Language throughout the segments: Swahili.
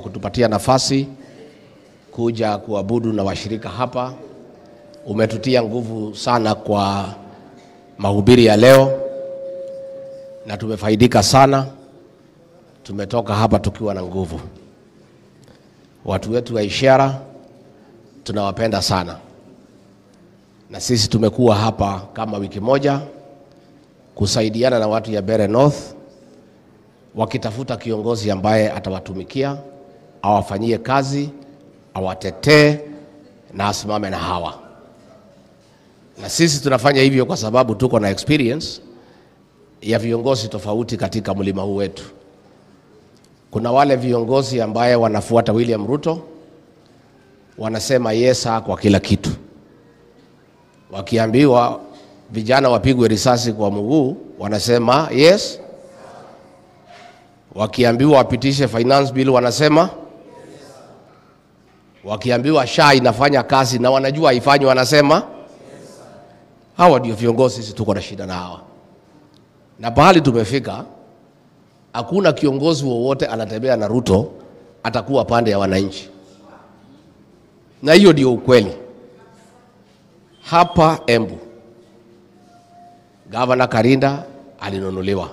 kutupatia nafasi kuja kuabudu na washirika hapa. Umetutia nguvu sana kwa mahubiri ya leo na tumefaidika sana. Tumetoka hapa tukiwa na nguvu. Watu wetu wa Ishara tunawapenda sana. Na sisi tumekuwa hapa kama wiki moja kusaidiana na watu ya Mbeere North wakitafuta kiongozi ambaye atawatumikia, awafanyie kazi, awatetee na asimame na hawa. Na sisi tunafanya hivyo kwa sababu tuko na experience ya viongozi tofauti katika mlima huu wetu. Kuna wale viongozi ambaye wanafuata William Ruto, wanasema yesa kwa kila kitu. Wakiambiwa vijana wapigwe risasi kwa mguu, wanasema yes. Wakiambiwa wapitishe finance bill, wanasema. Wakiambiwa SHA inafanya kazi na wanajua haifanyi, wanasema. Hawa ndio viongozi sisi tuko na shida na hawa. Na pahali tumefika, hakuna kiongozi wowote anatembea na Ruto atakuwa pande ya wananchi. Na hiyo ndio ukweli. Hapa Embu, Gavana Karinda alinunuliwa.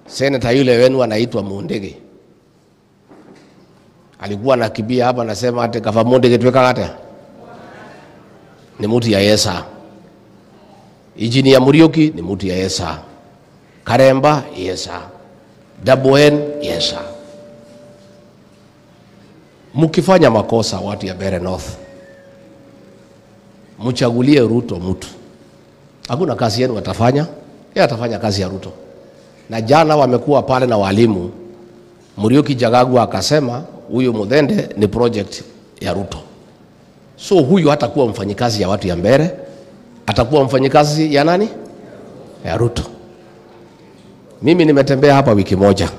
Senator yule wenu anaitwa Mundege alikuwa anakimbia hapa anasema ate kafa Mundege tuweka kate ni mtu ya yesa. Engineer Muriuki ni mtu ya yesa. Karemba yesa. Dabwen yesa. Mkifanya makosa watu ya Mbeere North, mchagulie Ruto mtu. Hakuna kazi yenu watafanya, yeye atafanya kazi ya Ruto. Na jana wamekuwa pale na walimu, Muriuki Jagagu akasema huyu Muthende ni project ya Ruto. So huyu hatakuwa mfanyikazi ya watu ya Mbeere, atakuwa mfanyikazi ya nani? Ya Ruto. Mimi nimetembea hapa wiki moja.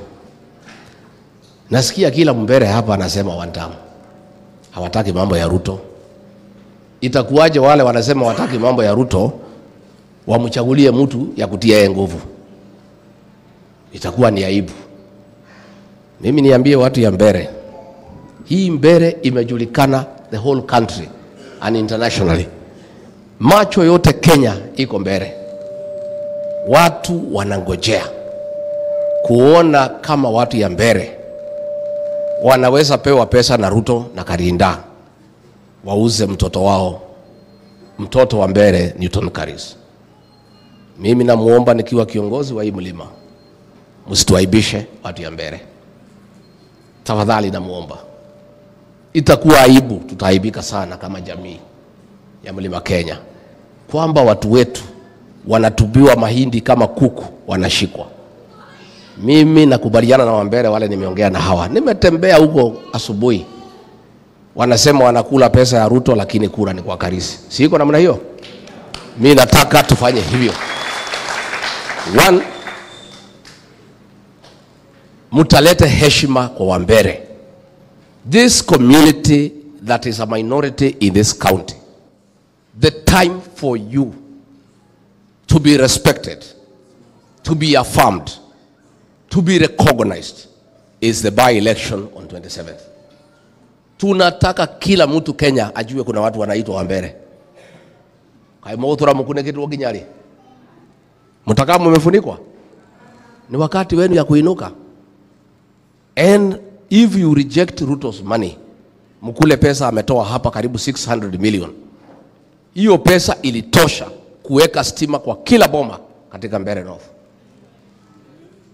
Nasikia kila Mbeere hapa anasema one term. Hawataki mambo ya Ruto. Itakuwaje wale wanasema wataki mambo ya Ruto wamchagulie mtu ya kutia yeye nguvu? Itakuwa ni aibu. Mimi niambie watu ya Mbeere, hii Mbeere imejulikana the whole country and internationally. Macho yote Kenya iko Mbeere. Watu wanangojea kuona kama watu ya Mbeere wanaweza pewa pesa na Ruto na Karinda wauze mtoto wao, mtoto wa Mbeere, Newton Karis. Mimi namuomba nikiwa kiongozi wa hii mlima, msituaibishe watu ya Mbeere. Tafadhali namuomba. Itakuwa aibu, tutaaibika sana kama jamii ya mlima Kenya, kwamba watu wetu wanatubiwa mahindi kama kuku wanashikwa. Mimi nakubaliana na Wambere wale nimeongea na hawa. Nimetembea huko asubuhi. Wanasema wanakula pesa ya Ruto lakini kura ni kwa Karisi. Siko namna hiyo. Mimi nataka tufanye hivyo. One, mutalete heshima kwa Wambere. This community that is a minority in this county, the time for you to be respected, to be affirmed, to be recognized is the by-election on 27th. Tunataka kila mtu Kenya ajue kuna watu wanaitwa Wambere. Kaimotura mkune kitu waginyari. Mutaka mmefunikwa. Ni wakati wenu ya kuinuka. And if you reject Ruto's money, mkule pesa ametoa hapa karibu 600 million. Hiyo pesa ilitosha kuweka stima kwa kila boma katika Mbeere North.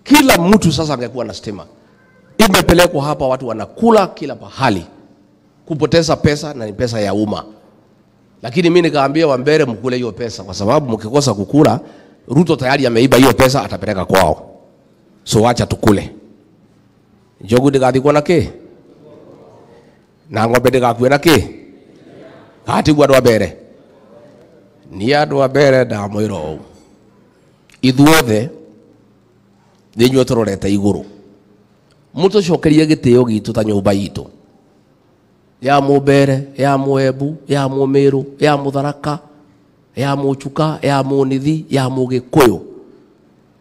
Kila mtu sasa angekuwa na stima. Imepelekwa hapa, watu wanakula kila pahali. Kupoteza pesa na ni pesa ya umma. Lakini mimi nikaambia Wambere mkule hiyo pesa, kwa sababu mkikosa kukula, Ruto tayari ameiba hiyo pesa, atapeleka kwao. So acha tukule. Jogu ndigathikwo na ki? Na ng'ombe ndigakuwe na ki? Hatigwo andũ a Mbeere. Ni andũ a Mbeere ndamwĩra ũũ. Ithuothe nĩ inyuĩ tũrorete igũrũ. Mũtũcokerie gĩtĩo gitũ ta nyũmba itũ. Ya Mũmbeere, ya Mũembu, ya Mũmĩrũ, ya Mũtharaka, ya Mũchuka, ya Mũnithi, ya Mũgĩkũyũ.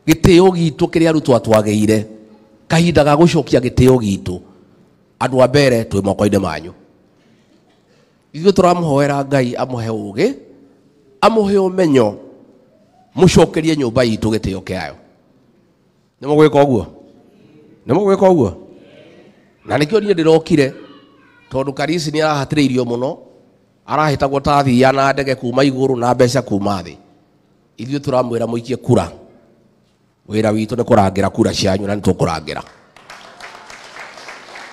Gĩtĩo gitũ kĩrĩa Ruto atwagĩire kahinda ga gucokia gitio gitu andu a mbere twi moko-ini manyu. Ithuĩ tũramũhoera Ngai amũhe ũũgĩ, amũhe ũmenyo, mũcokerie nyũmba itũ gĩtĩo kĩayo. Nĩ mũgwĩka ũguo? Nĩ mũgwĩka ũguo? Na nĩkĩo niĩ ndĩrokire tondũ Karisi nĩ arahatĩrĩirio mũno, arahĩtagwo ta thia na ndege kuma igũrũ na mbeca kuma thĩ. Ithuĩ tũramwĩra mũikie kura. Wĩra witũ nĩ kũrangĩra kura cianyu na nĩ tũkũrangĩra.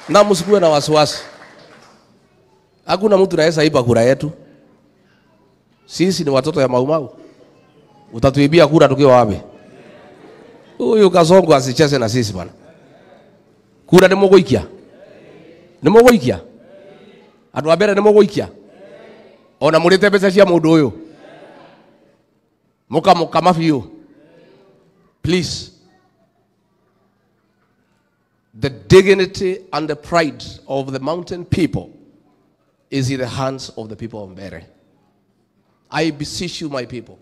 Na msikuwe na wasiwasi. Hakuna mtu anaweza iba kura yetu. Sisi ni watoto ya Maumau. Utatuibia kura tukiwa wapi? Huyu Kasongo asicheze na sisi bwana. Kura ni mũgũikia. Ni mũgũikia. Andũ a mbere ni mũgũikia. Ona mũrĩte mbeca cia mũndũ ũyũ. Mũkamũkama biũ. Please. The dignity and the pride of the mountain people is in the hands of the people of Mbere. I beseech you, my people,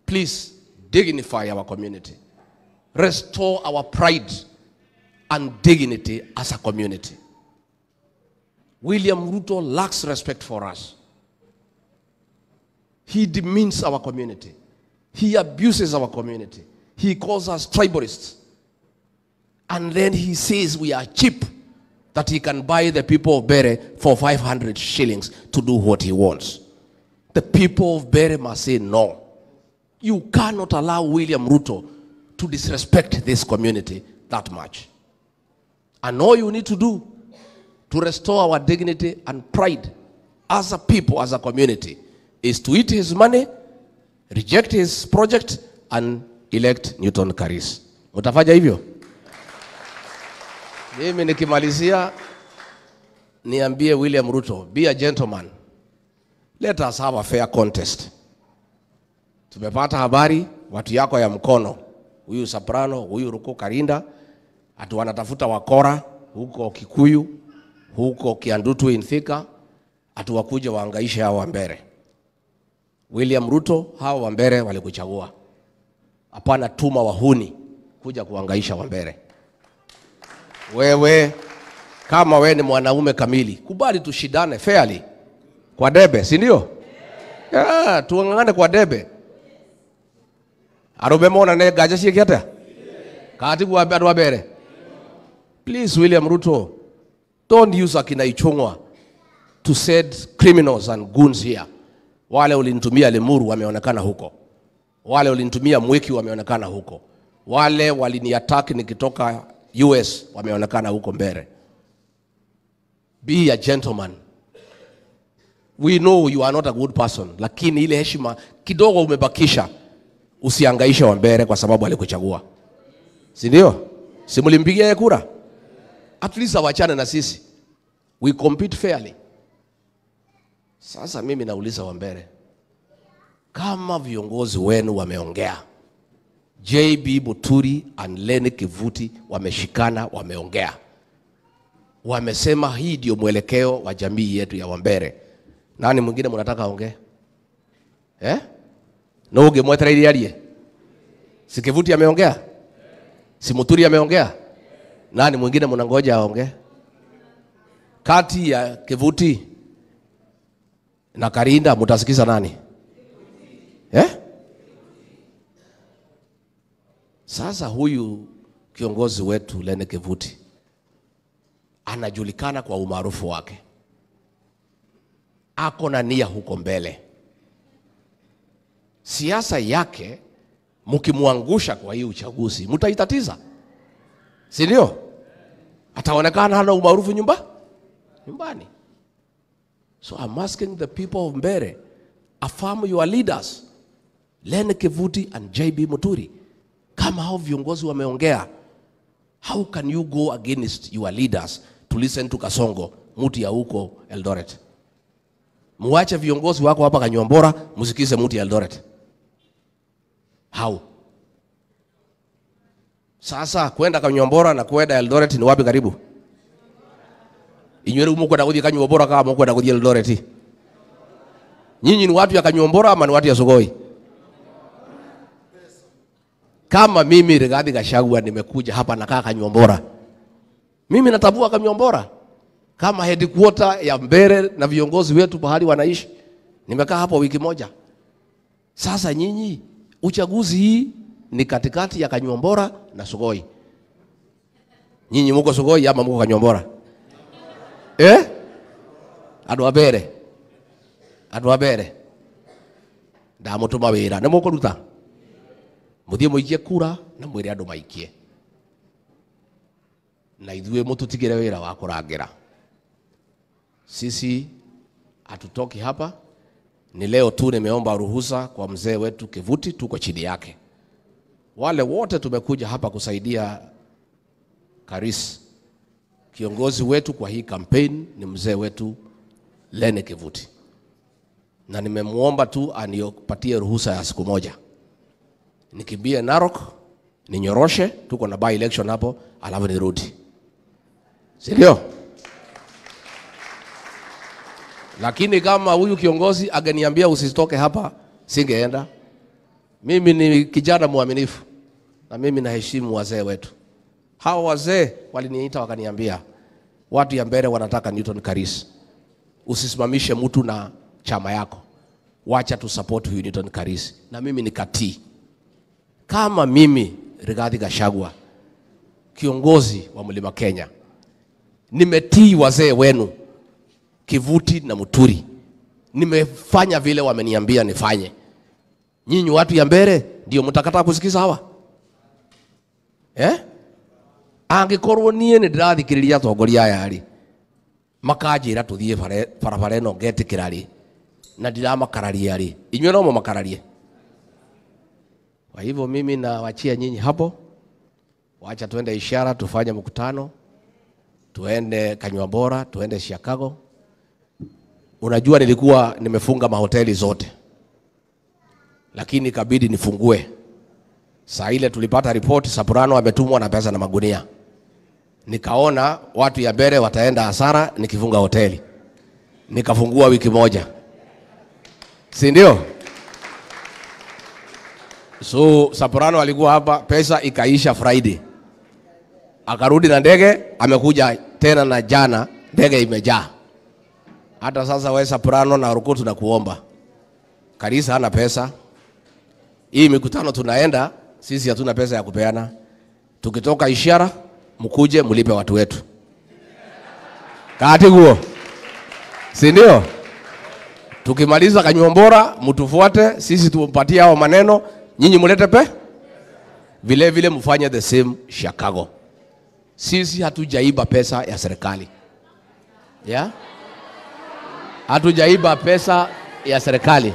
please dignify our community. Restore our pride and dignity as a community. William Ruto lacks respect for us. He demeans our community. He abuses our community. He calls us tribalists. And then he says we are cheap, that he can buy the people of Bere for 500 shillings to do what he wants. The people of Bere must say no. You cannot allow William Ruto to disrespect this community that much. And all you need to do to restore our dignity and pride as a people, as a community, is to eat his money, reject his project, and elect Newton Karis. Mutafanya hivyo? Mimi nikimalizia niambie William Ruto, be a gentleman. Let us have a fair contest. Tumepata habari watu yako ya mkono, huyu Soprano, huyu Ruko Karinda, atu wanatafuta wakora huko Kikuyu, huko Kiandutu Thika, atu wakuja waangaishe hao wa Mbere. William Ruto, hao wa Mbere walikuchagua. Hapana tuma wahuni kuja kuangaisha wa Mbere. Wewe kama wewe ni mwanaume kamili, kubali tushidane fairly kwa debe, si ndio? Yeah, tuangane kwa debe. Arobe mona ne gaja shi kiata? Kati kwa bado Mbere. Please William Ruto, don't use akina Ichung'wa to send criminals and goons here. Wale ulinitumia Lemuru wameonekana huko. Wale ulinitumia Mweki wameonekana huko. Wale waliniattack nikitoka US wameonekana huko Mbere. Be a gentleman. We know you are not a good person, lakini ile heshima kidogo umebakisha, usiangaisha wa Mbere kwa sababu alikuchagua. Si ndio? Si mlimpigia kura? At least awachane na sisi. We compete fairly. Sasa mimi nauliza wa Mbere, kama viongozi wenu wameongea, JB Muturi and Lene Kivuti wameshikana, wameongea, wamesema hii ndio mwelekeo wa jamii yetu ya Mbere, nani mwingine mnataka aongee? No ungemwetereire alie? Si Kivuti ameongea? Si Muturi ameongea? Nani mwingine mnangoja aongee? Kati ya Kivuti na Karinda mutasikiza nani? Sasa huyu kiongozi wetu Lene Kivuti anajulikana kwa umaarufu wake. Ako na nia huko mbele. Siasa yake mkimuangusha kwa hii uchaguzi, mtaitatiza. Si ndio? Ataonekana hana umaarufu nyumbani. So I'm asking the people of Mbere, affirm your leaders, Lene Kivuti and JB Muturi. Kama hao viongozi wameongea, how can you go against your leaders to listen to Kasongo, muti ya huko Eldoret? Muache viongozi wako hapa Kanyombora, musikize muti ya Eldoret. How? Sasa kwenda Kanyombora na kwenda Eldoret ni wapi karibu? Inyweru umukwenda kuthia Kanyombora kama umukwenda kuthia Eldoret? Nyinyi ni watu ya Kanyombora ama ni watu ya Sugoi? Kama mimi Rigathi Gachagua nimekuja hapa nakaa Kanyombora, mimi natabua Kanyombora. kama headquarter ya Mbeere na viongozi wetu pahali wanaishi. Nimekaa hapo wiki moja. Sasa nyinyi, uchaguzi hii ni katikati ya Kanyuambora na Sugoi. Nyinyi muko Sugoi ama muko Kanyuambora? Andu a Mbeere. Andu a Mbeere. Ndamutuma wira. Nĩ mũkũruta? Muthie mũikie kura na mwĩre andu maikie. Na ithuĩ mũtutigĩre wĩra wa kũrangĩra. Sisi hatutoki hapa. Ni leo tu nimeomba ruhusa kwa mzee wetu Kivuti, tuko chini yake. Wale wote tumekuja hapa kusaidia Karis. Kiongozi wetu kwa hii campaign ni mzee wetu Lene Kivuti. Na nimemuomba tu anipatie ruhusa ya siku moja. Nikimbie Narok, ninyoroshe, tuko na by election hapo, alafu nirudi. Sindio? Lakini kama huyu kiongozi angeniambia usitoke hapa, singeenda. Mimi ni kijana muaminifu na mimi naheshimu wazee wetu. Hao wazee waliniita wakaniambia, watu ya Mbeere wanataka Newton Karis. Usisimamishe mtu na chama yako. Wacha tu support huyu Newton Karis. Na mimi nikatii. Kama mimi Rigathi Gachagua, kiongozi wa Mlima Kenya, nimetii wazee wenu Kivuti na Muturi. Nimefanya vile wameniambia nifanye. Nyinyi watu ya Mbeere ndio mtakataa kusikiza hawa? Angikorwo nie ni ndirathikiriria atongoria aya ari makanjira tuthie barabara ino ngetikira ri na ndiramakararia ri, inywe no mumakararie. Kwa hivyo mimi nawachia nyinyi hapo. Wacha tuende Ishara tufanye mkutano, tuende Kanyuambora, tuende Chicago. Unajua nilikuwa nimefunga mahoteli zote, lakini kabidi nifungue. Saa ile tulipata report Soprano ametumwa na pesa na magunia. Nikaona watu ya Mbeere wataenda hasara nikifunga hoteli. Nikafungua wiki moja. Si ndio? So Soprano alikuwa hapa, pesa ikaisha Friday. Akarudi na ndege, amekuja tena na jana, ndege imejaa. Hata sasa wewe Soprano na Rukutu na kuomba. Karisa hana pesa. Hii mikutano tunaenda, sisi hatuna pesa ya kupeana. Tukitoka Ishara, mkuje mlipe watu wetu. Kati guo. Si ndio? Tukimaliza Kanyuambora, mtufuate, sisi tumpatie hao maneno, nyinyi mulete pe? Vile vile mfanye the same Chicago. Sisi hatujaiba pesa ya serikali. Hatujaiba pesa ya serikali.